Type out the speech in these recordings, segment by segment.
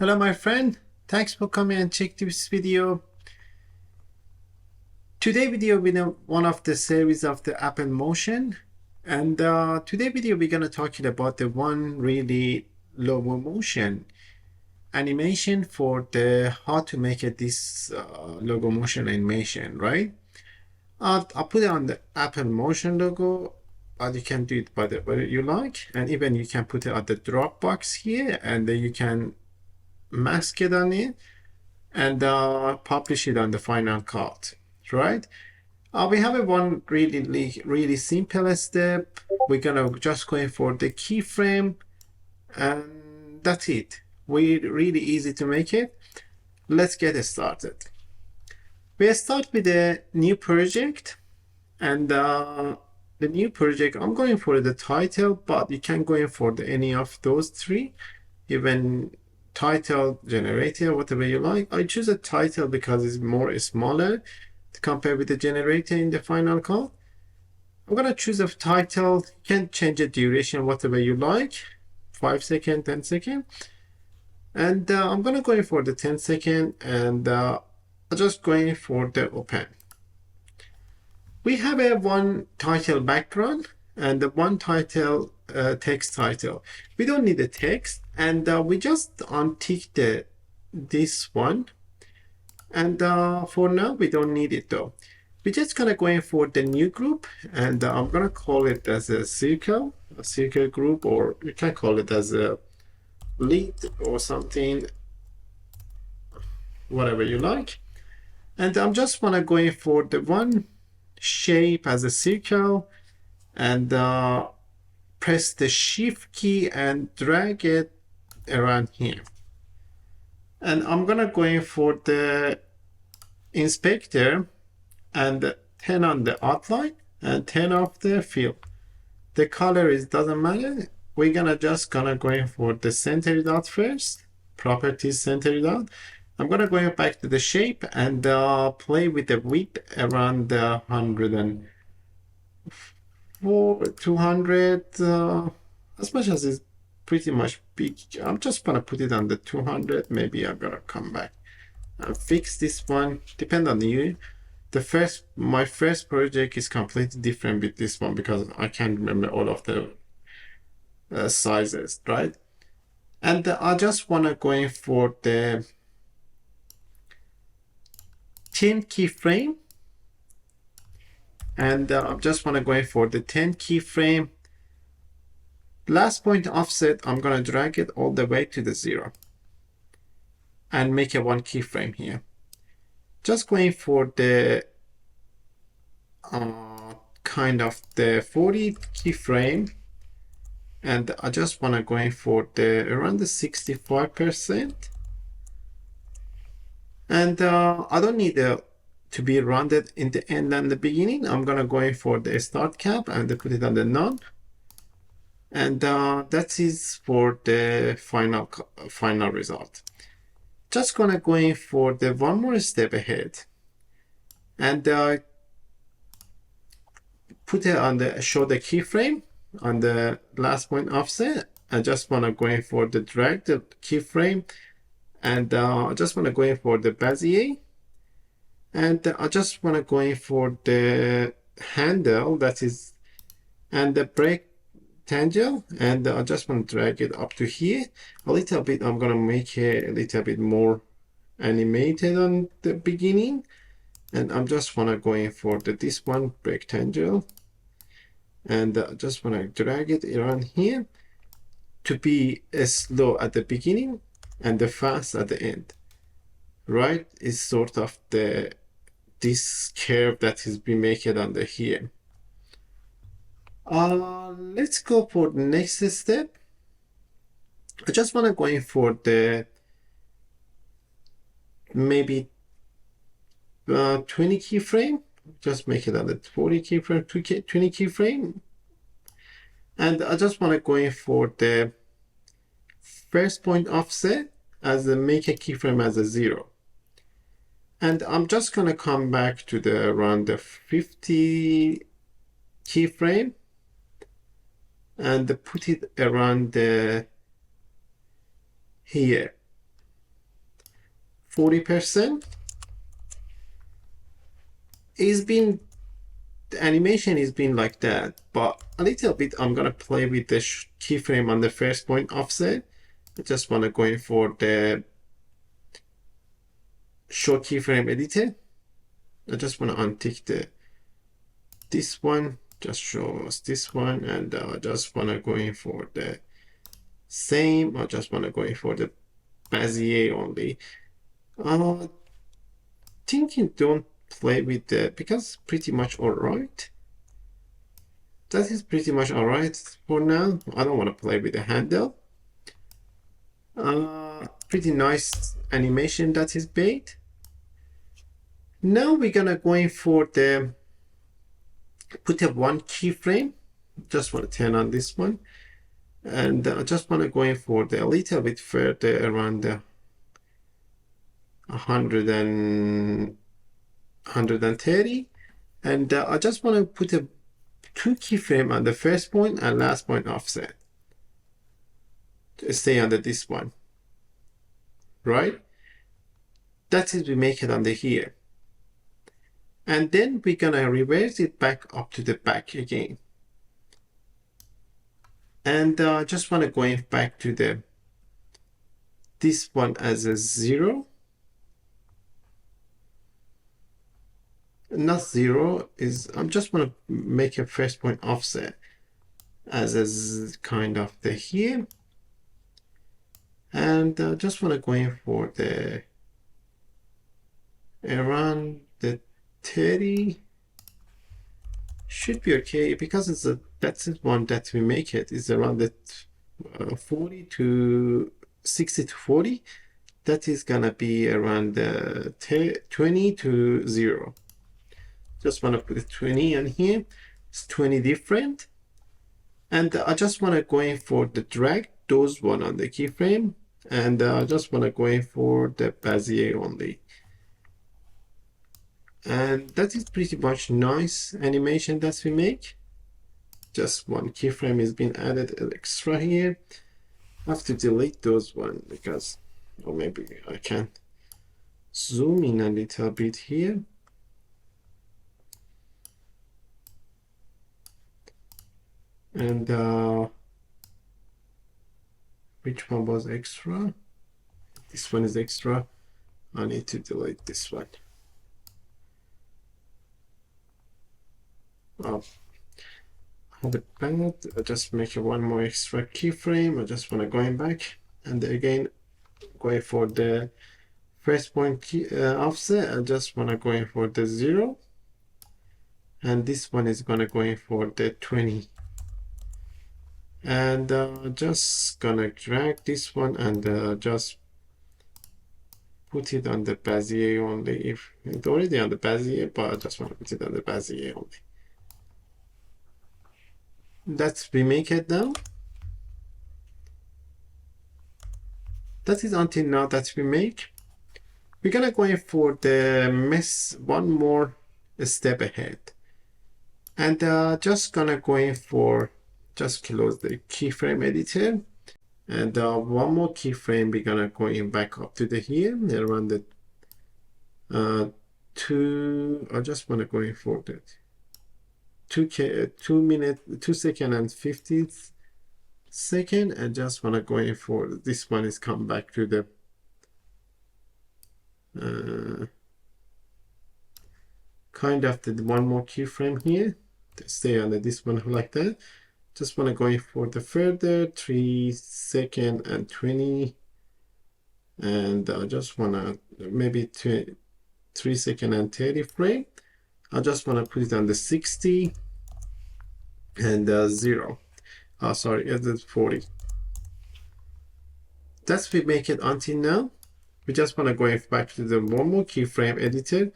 Hello my friend, thanks for coming and check this video. Today video will be one of the series of the Apple Motion, and today video we're gonna talking about the one really logo motion animation for the how to make it this logo motion animation, right? I'll put it on the Apple Motion logo, but you can do it by the way you like, and even you can put it on the Dropbox here, and then you can mask it on it and publish it on the Final Cut, right? We have a one really simple step. We're gonna just going for the keyframe, and that's it. We really easy to make it. Let's get started. We start with a new project, and the new project, I'm going for the title, but you can go in for any of those three, even title generator, whatever you like. I choose a title because it's more smaller to compare with the generator in the Final Cut. I'm gonna choose a title. You can change the duration whatever you like, 5 seconds, 10 seconds, and I'm gonna go in for the 10 second, and I'm just going for the open. We have a one title background and the one title text title. We don't need the text, and we just untick this one, and for now we don't need it though. We're just gonna go in for the new group, and I'm gonna call it as a circle group, or you can call it as a lead or something, whatever you like. And I'm just wanna go in for the one shape as a circle, and press the shift key and drag it around here. And I'm gonna go in for the inspector and turn on the outline and turn off the fill. The color is doesn't matter. We're gonna go in for the center dot first, properties center dot. I'm gonna go back to the shape and play with the width around the 200, as much as it's pretty much big. I'm just gonna put it on the 200. Maybe I'm gonna come back and fix this one. Depend on you. My first project is completely different with this one because I can't remember all of the sizes, right? And I just wanna go in for the 10 keyframe, and I just want to go in for the 10 keyframe. Last point offset, I'm going to drag it all the way to the 0 and make a one keyframe here. Just going for the kind of the 40 keyframe, and I just want to go in for the around the 65%. And I don't need to be rounded in the end and the beginning. I'm gonna go in for the start cap and put it on the none. And that is for the final result. Just gonna go in for the one more step ahead, and put it on the show the keyframe on the last point offset. I just wanna go in for the drag the keyframe, and I just want to go in for the Bezier, and I just want to go in for the handle, that is, and the break tangent, and I just want to drag it up to here a little bit. I'm going to make it a little bit more animated on the beginning, and I'm just want to go in for this one rectangle, and I just want to drag it around here to be slow at the beginning and the fast at the end, right? Is sort of this curve that is being made under here. Let's go for the next step. I just want to go in for the maybe 20 keyframe. Just make it under 40 keyframe, 20 keyframe, and I just want to go in for the first point offset as a make a keyframe as a 0. And I'm just gonna come back to the around the 50 keyframe and put it around the here. 40%. The animation has been like that, but a little bit I'm gonna play with the keyframe on the first point offset. I just wanna go in for the show keyframe editor. I just wanna untick this one, just show us this one, and I just wanna go in for the same. I just wanna go in for the Bezier only. Thinking don't play with the, because pretty much alright. That is pretty much alright for now. I don't want to play with the handle. Pretty nice animation that is made. Now we're gonna go in for the put a one keyframe. Just want to turn on this one, and I just want to go in for the a little bit further around the 130, and I just want to put a two keyframe on the first point and last point offset to stay under this one, right? That is, we make it under here, and then we're gonna reverse it back up to the back again, and just want to go in back to this one as a 0. Not 0 is, I'm just want to make a first point offset as a kind of the here, and just want to go in for the around the 30. Should be okay, because it's that's the one that we make it is around the 40 to 60 to 40. That is gonna be around the 20 to 0. Just want to put 20 on here. It's 20 different, and I just want to go in for the drag those one on the keyframe, and I just want to go in for the Bezier only. And that is pretty much nice animation that we make. Just one keyframe has been added extra here. I have to delete those one because, or maybe I can zoom in a little bit here. And which one was extra? This one is extra. I need to delete this one. Oh, have it bad. I just make one more extra keyframe. I just want to go in back, and again going for the first point key, offset. I just want to go in for the 0, and this one is going to go in for the 20. And just gonna drag this one and just put it on the Bezier only. If it's already on the Bezier, but I just want to put it on the Bezier only. Let's remake it now. That is until now that we make. We're gonna go in for the mess one more step ahead, and just gonna go in for, just close the keyframe editor, and one more keyframe. We're gonna go in back up to the here around the 2. I just want to go in for that 2 second and 50th second. I just want to go in for this one is come back to the kind of the one more keyframe here to stay under this one like that. Just want to go in for the further 3 second and 20, and I just want to maybe 3 second and 30 frame. I just want to put it on the 60 and 0. Sorry, it's 40. That's we make it until now. We just want to go back to the one more keyframe editor.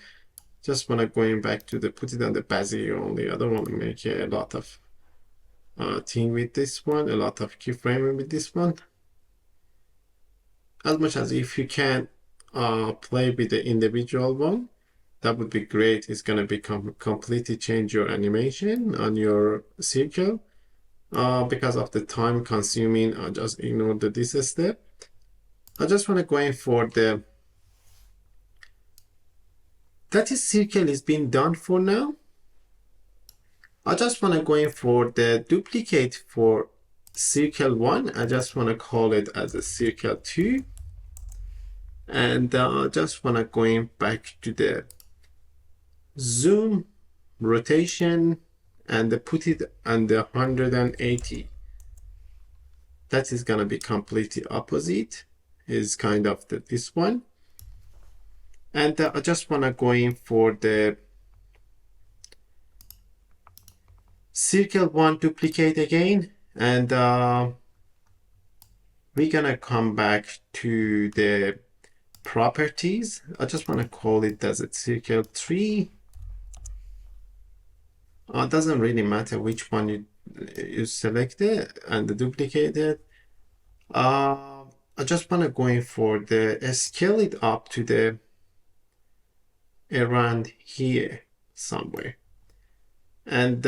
Just want to go in back to the put it on the Bezier only. I don't want to make a lot of thing with this one, a lot of keyframing with this one. As much as if you can play with the individual one, that would be great. It's gonna become completely change your animation on your circle. Because of the time consuming, I just ignore this step. I just want to go in for the That is circle is being done for now. I just want to go in for the duplicate for circle 1. I just want to call it as a circle 2. And I just want to go in back to the zoom, rotation, and put it on the 180. That is going to be completely opposite. Is kind of this one. And I just want to go in for the circle 1 duplicate again. And we're going to come back to the properties. I just want to call it as a circle 3. It doesn't really matter which one you selected and duplicate it. I just want to go in for the scale it up to the around here somewhere, and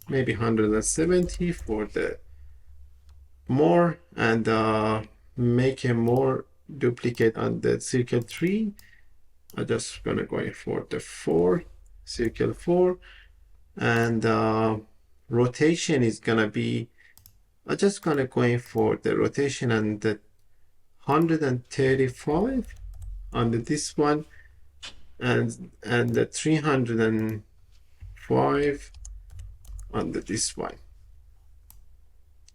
maybe 170 for the more, and make a more duplicate on the circle 3. I'm just gonna go in for the 4, circle 4, and rotation is gonna be, I'm just gonna go in for the rotation and the 135 on this one, and the 305 on this one.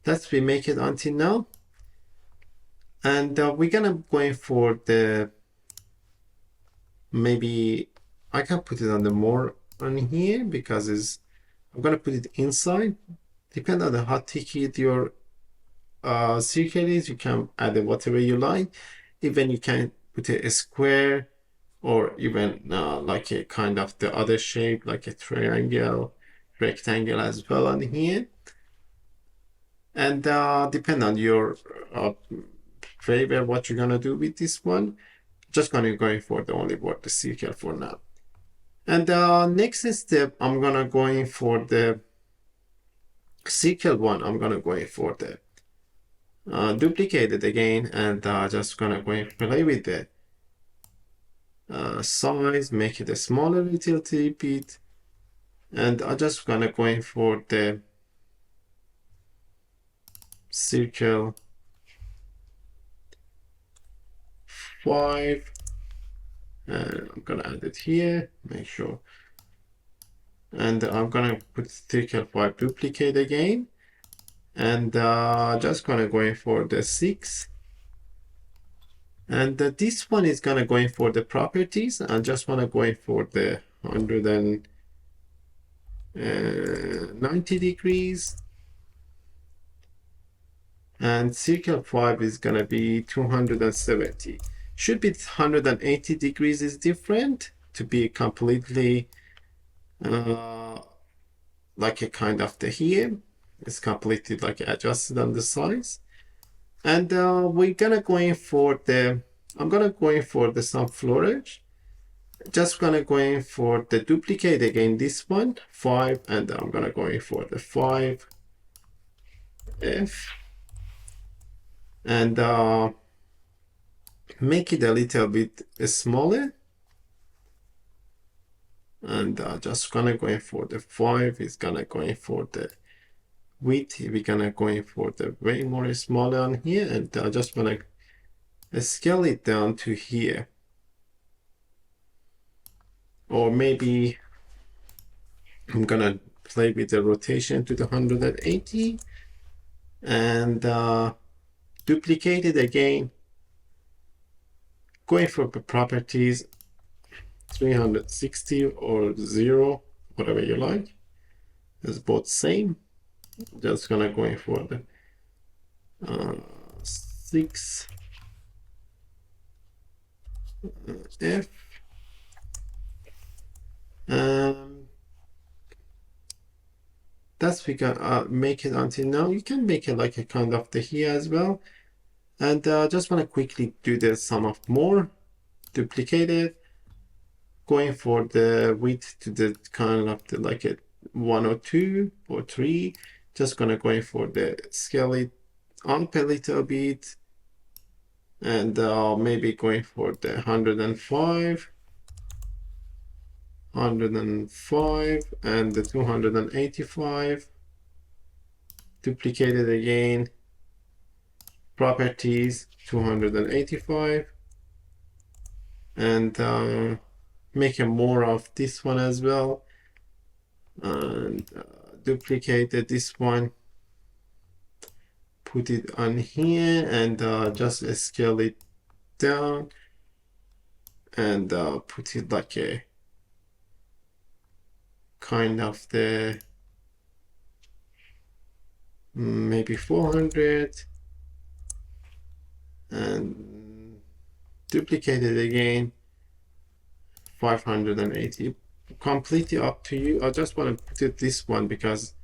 That's we make it until now. And we're gonna go in for the, maybe I can put it on the more on here because I'm gonna put it inside. Depending on how thick your circle is, you can add whatever you like. Even you can put a square, or even like a kind of the other shape, like a triangle, rectangle as well on here. And depend on your favor what you're gonna do with this one. Just gonna go for the only word the circle for now. And next step, I'm gonna go in for the circle 1. I'm gonna go in for the duplicate it again, and just gonna go and play with the size, make it a smaller little bit, and I'm just gonna go in for the circle 5, and I'm gonna add it here, make sure, and I'm gonna put circle 5 duplicate again, and just gonna go in for the 6. And this one is gonna go in for the properties. I just wanna go in for the 190 degrees. And circle 5 is gonna be 270. Should be 180 degrees is different to be completely like a kind of the here. It's completely like adjusted on the size. And we're gonna go in for the, I'm gonna go in for the some flourish. Just gonna go in for the duplicate again, this one, 5, and I'm gonna go in for the 5 F, and make it a little bit smaller. And just gonna go in for the 5, is gonna go in for the width, we're gonna go in for the way more smaller on here, and just wanna scale it down to here, or maybe I'm gonna play with the rotation to the 180, and duplicate it again, going for the properties 360 or 0, whatever you like. It's both same. Just gonna go in for the 6 F. That's we can make it until now. You can make it like a kind of the here as well. And just want to quickly do the sum of more, duplicate it, going for the width to the kind of the like a 1 or 2 or 3. Just gonna go in for the scale it up a little bit, and maybe going for the 105, 105 and the 285. Duplicate it again. Properties 285. And make a more of this one as well. And duplicate this one. Put it on here and just scale it down. And put it like a kind of the maybe 400 and duplicate it again 580. Completely up to you. I just want to put it this one because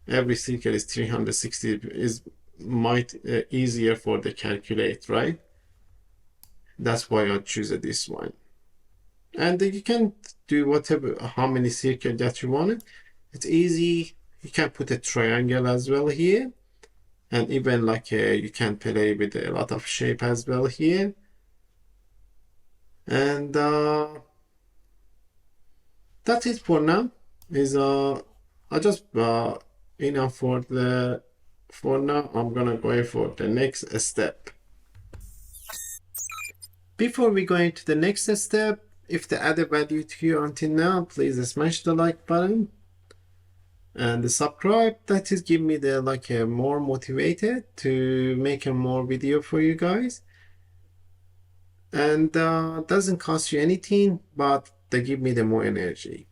every circle is 360 is might easier for the calculate, right? That's why I choose this one. And you can do whatever, how many circles that you want. It's easy. You can put a triangle as well here, and even like you can play with a lot of shape as well here. And that's it for now. Is I just enough for now. I'm gonna go for the next step. Before we go into the next step, if they added value to you until now, please smash the like button and the subscribe. That is give me the like more motivated to make a more video for you guys. And doesn't cost you anything, but they give me the more energy.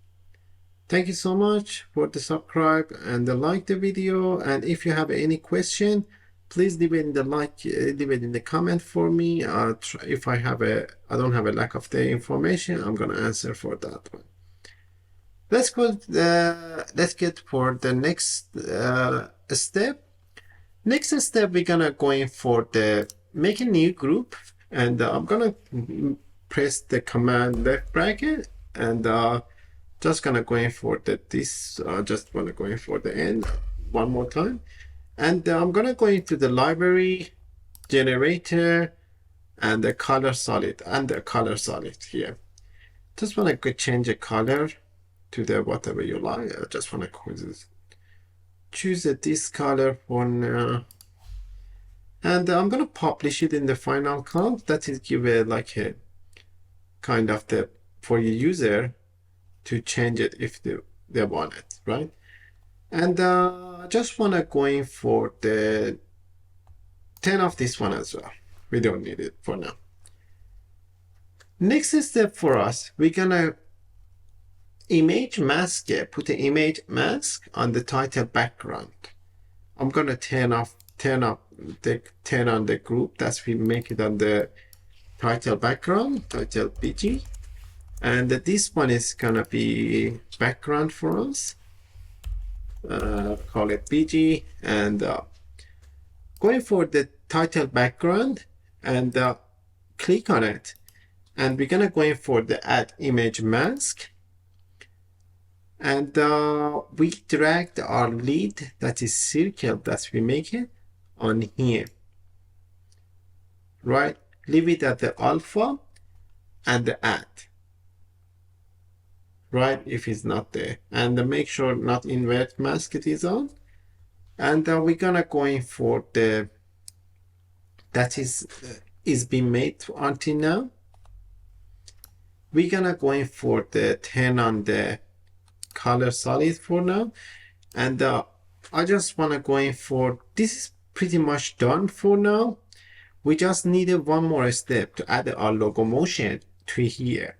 Thank you so much for the subscribe and the like the video. And if you have any question, please leave it in the leave it in the comment for me. If I don't have a lack of the information, I'm gonna answer for that one. Let's go. Let's get for the next step. Next step, we're gonna go in for the make a new group, and I'm gonna press the command left bracket and just gonna go in for this. Just wanna go in for the end one more time, and I'm gonna go into the library generator and the color solid and the color solid here. Just wanna go change the color to the whatever you like. I just wanna choose this color for now, and I'm gonna publish it in the final count. That is give it like a kind of the for your user to change it if they want it, right? And I just want to go in for the 10 of this one as well. We don't need it for now. Next step for us, we're gonna image mask it, put the image mask on the title background. I'm gonna turn on the group that's we make it on the title background, title BG. And this one is gonna be background for us. Call it BG, and going for the title background and click on it, and we're gonna go in for the add image mask, and we dragged our lead, that is circle that we make it on here, right? Leave it at the alpha and the add, right, if it's not there, and make sure not invert mask it is on. And we're gonna go in for the that is been made until now. We're gonna go in for the turn on the color solid for now, and I just wanna go in for this is pretty much done for now. We just needed one more step to add our logo motion to here.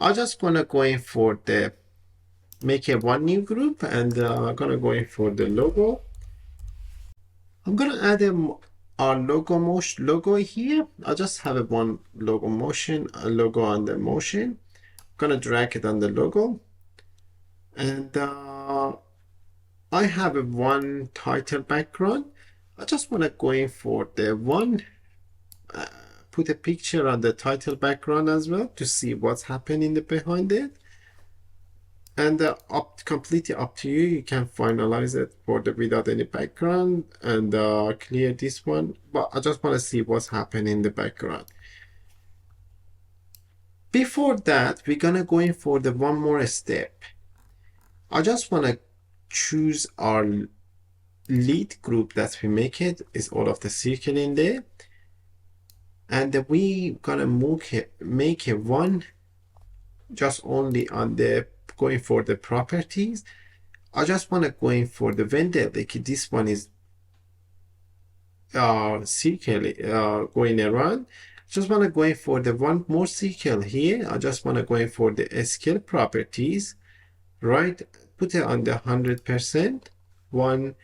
I'm just gonna go in for the make a one new group, and I'm gonna go in for the logo. I'm gonna add our logo motion logo here. I just have one logo motion, a logo on the motion. I'm gonna drag it on the logo, and I have one title background. I just wanna go in for the one. Put a picture on the title background as well to see what's happening behind it, and completely up to you. You can finalize it for the without any background and clear this one, but I just want to see what's happening in the background. Before that, we're gonna go in for the one more step. I just wanna choose our lead group that we make it is all of the circle in there, and we gonna make it one just only on the going for the properties. I just want to go in for the vendor, like this one is circle going around. Just want to go in for the one more circle here. I just want to go in for the scale properties, right? Put it on the 100%, one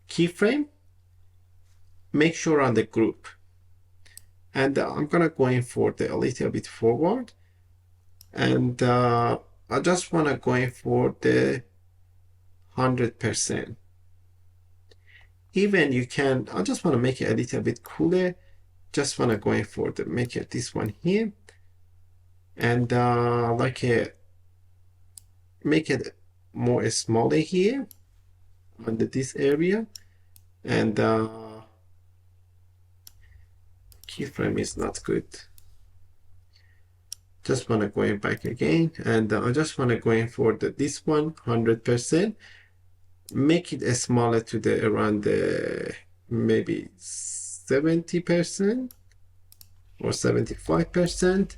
keyframe, make sure on the group. And I'm gonna go in for the a little bit forward, and I just want to go in for the 100%. Even you can, I just want to make it a little bit cooler. Just want to go in for the make it this one here, and make it more smaller here under this area, and keyframe is not good. Just want to go in back again, and I just want to go in for this one 100%. Make it smaller to the around the maybe 70% or 75%.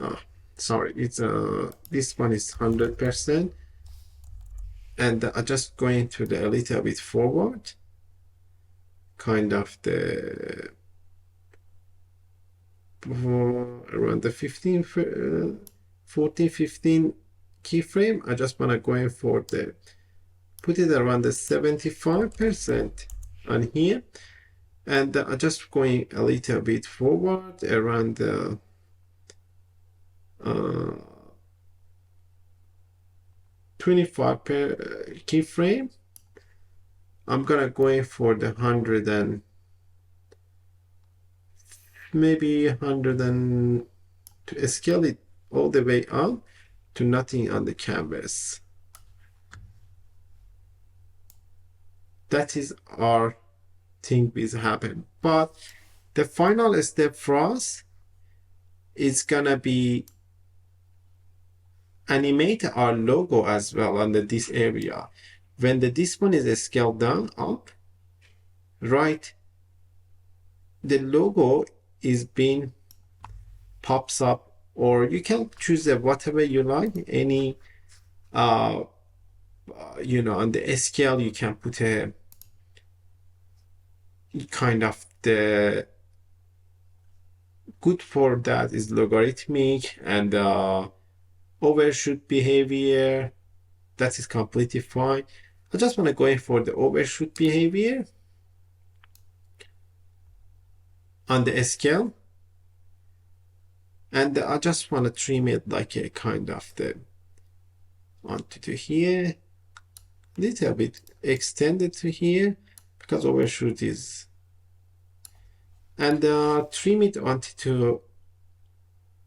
Oh, sorry, it's this one is 100%, and I just going to the a little bit forward, kind of the around the 14 15 keyframe. I just want to go in for the put it around the 75% on here, and I just going a little bit forward around the 25 per keyframe. I'm gonna go in for the 100 and maybe 100 and to scale it all the way up to nothing on the canvas. That is our thing will happen. But the final step for us is gonna be animate our logo as well under this area. When this one is scaled down up, right, the logo is being pops up, or you can choose whatever you like, any you know, on the scale you can put a kind of the good for that is logarithmic, and overshoot behavior, that is completely fine. I just want to go in for the overshoot behavior on the scale, and I just want to trim it like a kind of the onto to here, little bit extended to here because overshoot is, and trim it onto to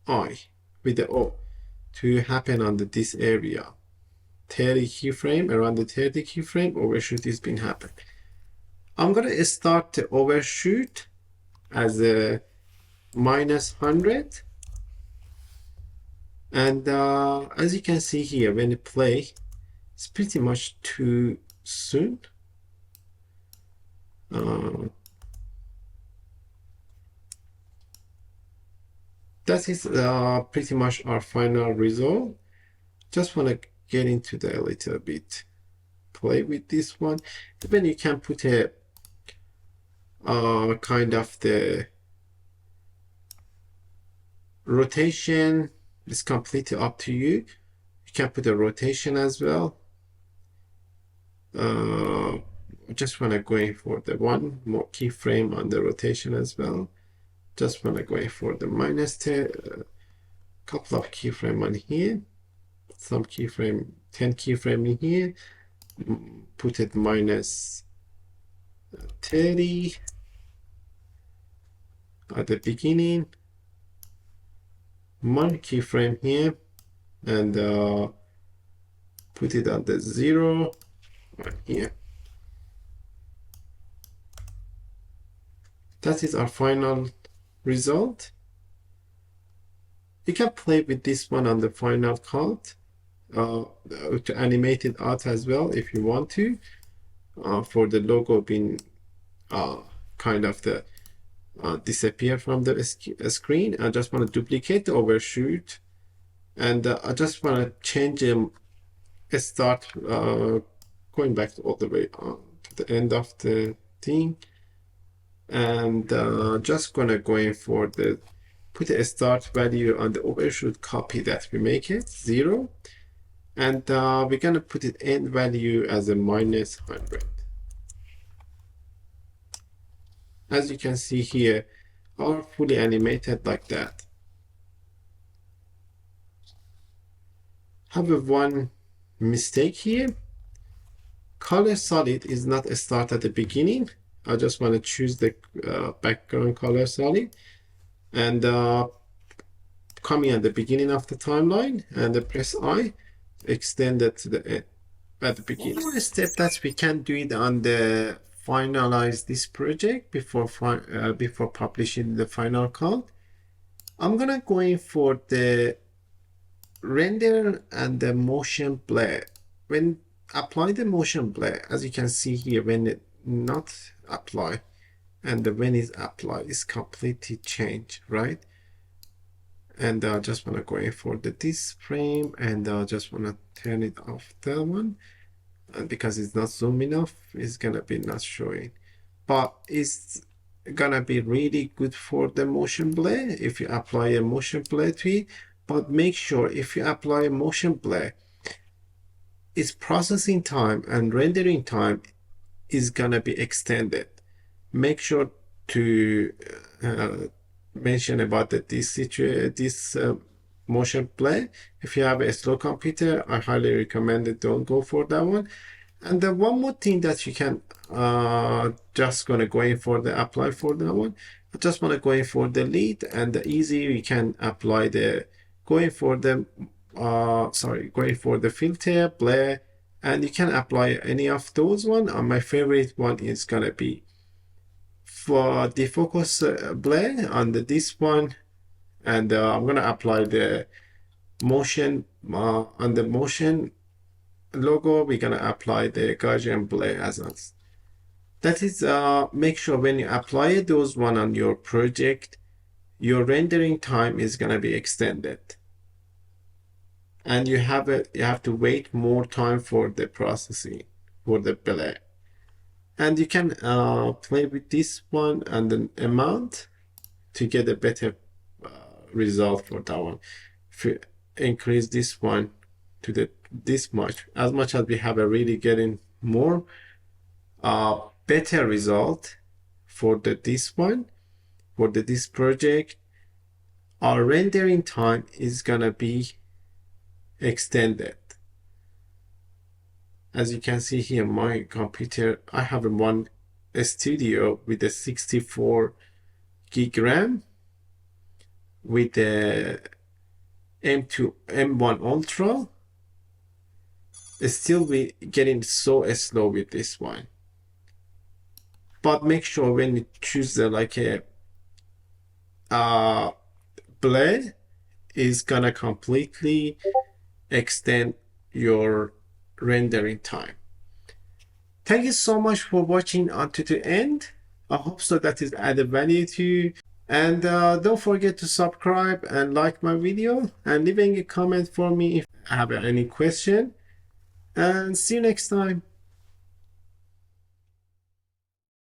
I with the O to happen on this area. 30 keyframe, around the 30 keyframe overshoot is been happen. I'm gonna start the overshoot as a -100, and as you can see here, when you play, it's pretty much too soon. That is pretty much our final result. Just want to get into the a little bit, play with this one. Even you can put a kind of the rotation. It's completely up to you. You can put a rotation as well. I just want to go in for the one more keyframe on the rotation as well. Just want to go in for the -10, couple of keyframe on here, some keyframe, 10 keyframe in here, put it -30 at the beginning, one keyframe here, and put it at the 0 right here. That is our final result. You can play with this one on the final cut to animate it out as well if you want to, for the logo being kind of the disappear from the screen. I just want to duplicate the overshoot, and I just want to change start going back all the way to the end of the thing, and just gonna go in for the put a start value on the overshoot copy that we make it 0, and we're gonna put it end value as a -100. As you can see here, are fully animated like that. Have one mistake here. Color solid is not a start at the beginning. I just want to choose the background color solid, and coming at the beginning of the timeline, and press I, extend it to the end at the beginning. One more step that we can do it on the finalize this project before publishing the final code. I'm gonna go in for the render and the motion blur. When apply the motion blur, as you can see here, when it not apply and when it's applied, it's completely changed, right? And I just want to go in for this frame, and I just want to turn it off that one, and because it's not zoom enough, it's gonna be not showing, but it's gonna be really good for the motion blur if you apply a motion blur to it. But make sure if you apply a motion blur, its processing time and rendering time is gonna be extended. Make sure to mention about this motion blur. If you have a slow computer, I highly recommend it. Don't go for that one. And then one more thing that you can just gonna go in for the apply for that one. I just want to go in for the lead, and the easy you can apply the going for the going for the filter blur, and you can apply any of those one. My favorite one is gonna be for the focus blur on this one, and I'm gonna apply the motion on the motion logo. We're gonna apply the Gaussian blur as well. That is, make sure when you apply those one on your project, your rendering time is gonna be extended, and you have to wait more time for the processing for the blur. And you can play with this one and the amount to get a better result for that one. If you increase this one to this much, as we have a really getting more better result for this one, for this project, our rendering time is gonna be extended. As you can see here, my computer, I have one studio with a 64 gig RAM with the M1 Ultra. Still we getting so slow with this one. But make sure when you choose the blur, is gonna completely extend your rendering time. Thank you so much for watching until the end. I hope so that is added value to you. And don't forget to subscribe and like my video, and leaving a comment for me if I have any question. And see you next time.